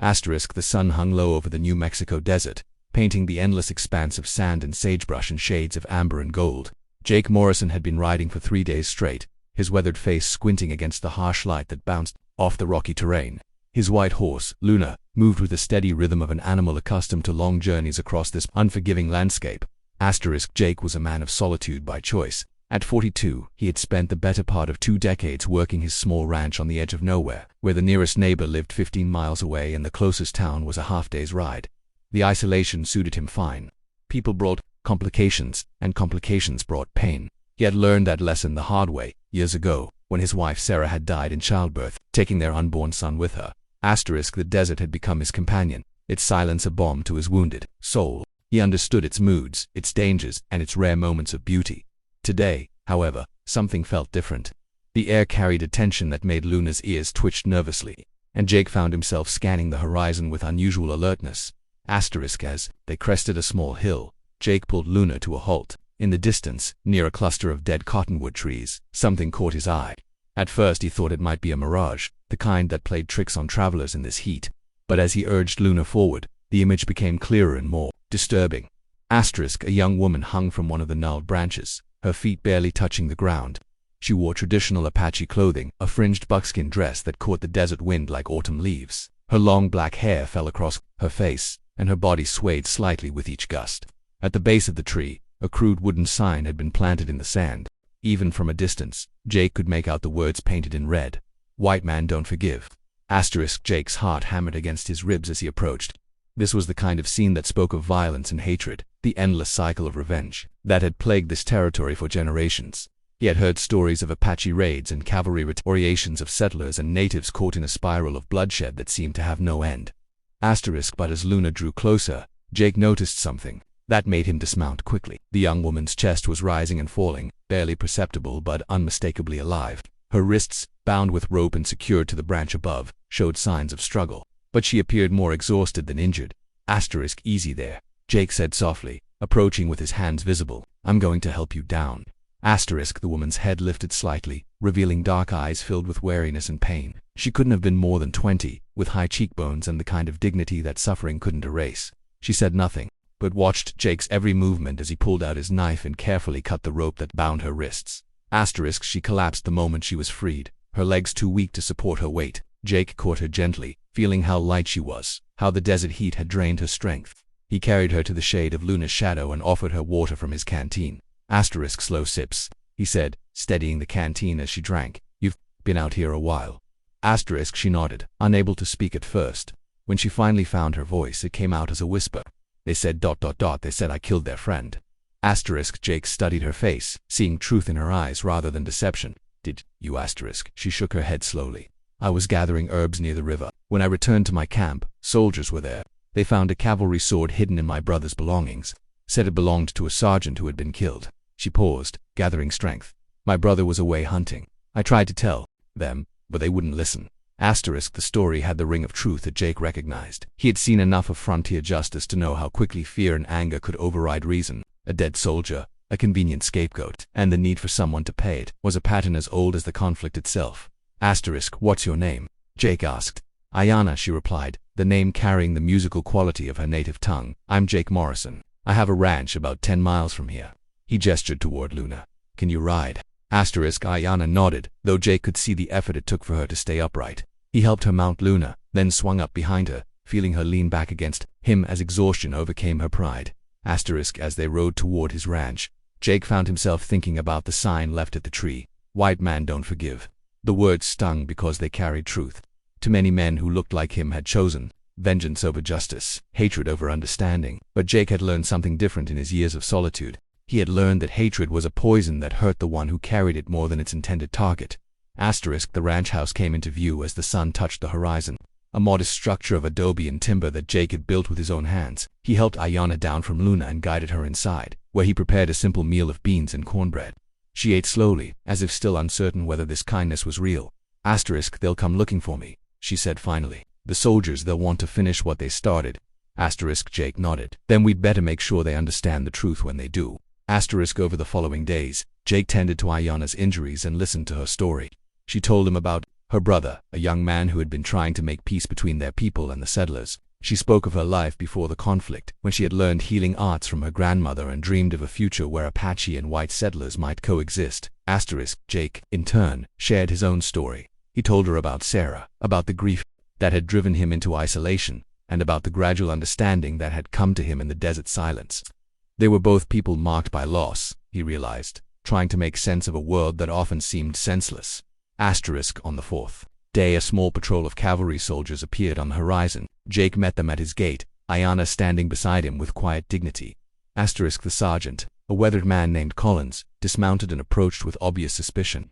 The sun hung low over the New Mexico desert, painting the endless expanse of sand and sagebrush in shades of amber and gold. Jake Morrison had been riding for 3 days straight, his weathered face squinting against the harsh light that bounced off the rocky terrain. His white horse, Luna, moved with the steady rhythm of an animal accustomed to long journeys across this unforgiving landscape. Jake was a man of solitude by choice. At 42, he had spent the better part of 2 decades working his small ranch on the edge of nowhere, where the nearest neighbor lived 15 miles away and the closest town was a half-day's ride. The isolation suited him fine. People brought complications, and complications brought pain. He had learned that lesson the hard way, years ago, when his wife Sarah had died in childbirth, taking their unborn son with her. The desert had become his companion, its silence a balm to his wounded soul. He understood its moods, its dangers, and its rare moments of beauty. Today, however, something felt different. The air carried a tension that made Luna's ears twitch nervously, and Jake found himself scanning the horizon with unusual alertness. As they crested a small hill, Jake pulled Luna to a halt. In the distance, near a cluster of dead cottonwood trees, something caught his eye. At first he thought it might be a mirage, the kind that played tricks on travelers in this heat. But as he urged Luna forward, the image became clearer and more disturbing. A young woman hung from one of the gnarled branches, her feet barely touching the ground. She wore traditional Apache clothing, a fringed buckskin dress that caught the desert wind like autumn leaves. Her long black hair fell across her face, and her body swayed slightly with each gust. At the base of the tree, a crude wooden sign had been planted in the sand. Even from a distance, Jake could make out the words painted in red. "White man don't forgive." Jake's heart hammered against his ribs as he approached. This was the kind of scene that spoke of violence and hatred, the endless cycle of revenge that had plagued this territory for generations. He had heard stories of Apache raids and cavalry retaliations of settlers and natives caught in a spiral of bloodshed that seemed to have no end. But as Luna drew closer, Jake noticed something that made him dismount quickly. The young woman's chest was rising and falling, barely perceptible but unmistakably alive. Her wrists, bound with rope and secured to the branch above, showed signs of struggle, but she appeared more exhausted than injured. Easy there, Jake said softly, approaching with his hands visible. "I'm going to help you down." The woman's head lifted slightly, revealing dark eyes filled with weariness and pain. She couldn't have been more than 20, with high cheekbones and the kind of dignity that suffering couldn't erase. She said nothing, but watched Jake's every movement as he pulled out his knife and carefully cut the rope that bound her wrists. She collapsed the moment she was freed, her legs too weak to support her weight. Jake caught her gently, feeling how light she was, how the desert heat had drained her strength. He carried her to the shade of Luna's shadow and offered her water from his canteen. Slow sips, he said, steadying the canteen as she drank. "You've been out here a while." She nodded, unable to speak at first. When she finally found her voice, it came out as a whisper. They said ... They said I killed their friend." Jake studied her face, seeing truth in her eyes rather than deception. "Did you?" She shook her head slowly. "I was gathering herbs near the river. When I returned to my camp, soldiers were there. They found a cavalry sword hidden in my brother's belongings. Said it belonged to a sergeant who had been killed." She paused, gathering strength. "My brother was away hunting. I tried to tell them, but they wouldn't listen." The story had the ring of truth that Jake recognized. He had seen enough of frontier justice to know how quickly fear and anger could override reason. A dead soldier, a convenient scapegoat, and the need for someone to pay it was a pattern as old as the conflict itself. "What's your name?" Jake asked. "Ayana," she replied, the name carrying the musical quality of her native tongue. "I'm Jake Morrison. I have a ranch about 10 miles from here." He gestured toward Luna. "Can you ride?" Ayana nodded, though Jake could see the effort it took for her to stay upright. He helped her mount Luna, then swung up behind her, feeling her lean back against him as exhaustion overcame her pride. As they rode toward his ranch, Jake found himself thinking about the sign left at the tree. "White man don't forgive." The words stung because they carried truth. Too many men who looked like him had chosen vengeance over justice, hatred over understanding. But Jake had learned something different in his years of solitude. He had learned that hatred was a poison that hurt the one who carried it more than its intended target. The ranch house came into view as the sun touched the horizon. A modest structure of adobe and timber that Jake had built with his own hands. He helped Ayana down from Luna and guided her inside, where he prepared a simple meal of beans and cornbread. She ate slowly, as if still uncertain whether this kindness was real. "They'll come looking for me," she said finally. "The soldiers, they'll want to finish what they started." Jake nodded. "Then we'd better make sure they understand the truth when they do." Over the following days, Jake tended to Ayana's injuries and listened to her story. She told him about her brother, a young man who had been trying to make peace between their people and the settlers. She spoke of her life before the conflict, when she had learned healing arts from her grandmother and dreamed of a future where Apache and white settlers might coexist. Jake, in turn, shared his own story. He told her about Sarah, about the grief that had driven him into isolation, and about the gradual understanding that had come to him in the desert silence. They were both people marked by loss, he realized, trying to make sense of a world that often seemed senseless. On the fourth day, a small patrol of cavalry soldiers appeared on the horizon. Jake met them at his gate, Ayanna standing beside him with quiet dignity. The sergeant, a weathered man named Collins, dismounted and approached with obvious suspicion.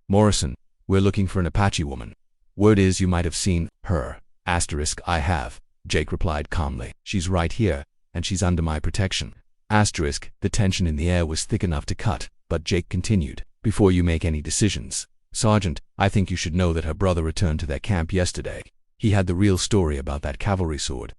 "Morrison, we're looking for an Apache woman. Word is you might have seen her." "I have," Jake replied calmly. "She's right here, and she's under my protection." The tension in the air was thick enough to cut, but Jake continued, "Before you make any decisions, Sergeant, I think you should know that her brother returned to their camp yesterday. He had the real story about that cavalry sword."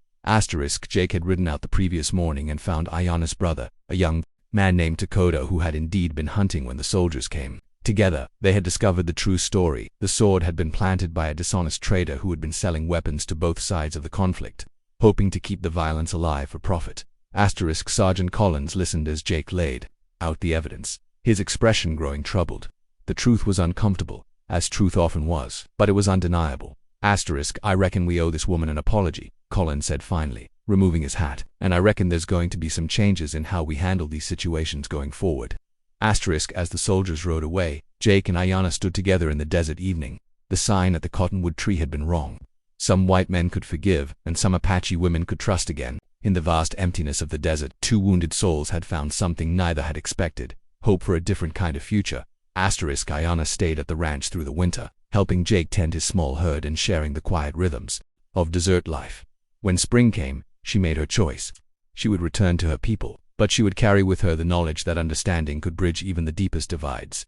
Jake had ridden out the previous morning and found Ayanna's brother, a young man named Dakota, who had indeed been hunting when the soldiers came. Together, they had discovered the true story. The sword had been planted by a dishonest trader who had been selling weapons to both sides of the conflict, hoping to keep the violence alive for profit. Sergeant Collins listened as Jake laid out the evidence, his expression growing troubled. The truth was uncomfortable, as truth often was, but it was undeniable. "I reckon we owe this woman an apology," Collins said finally, removing his hat, "and I reckon there's going to be some changes in how we handle these situations going forward." As the soldiers rode away, Jake and Ayanna stood together in the desert evening. The sign at the cottonwood tree had been wrong. Some white men could forgive, and some Apache women could trust again. In the vast emptiness of the desert, two wounded souls had found something neither had expected: hope for a different kind of future. Ayanna stayed at the ranch through the winter, helping Jake tend his small herd and sharing the quiet rhythms of desert life. When spring came, she made her choice. She would return to her people, but she would carry with her the knowledge that understanding could bridge even the deepest divides.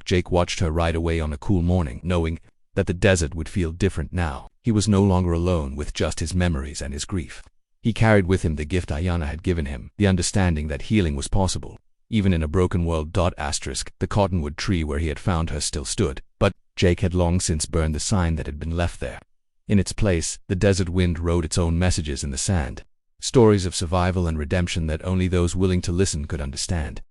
Jake watched her ride away on a cool morning, knowing that the desert would feel different now. He was no longer alone with just his memories and his grief. He carried with him the gift Ayanna had given him, the understanding that healing was possible, even in a broken world. The cottonwood tree where he had found her still stood, but Jake had long since burned the sign that had been left there. In its place, the desert wind wrote its own messages in the sand, stories of survival and redemption that only those willing to listen could understand.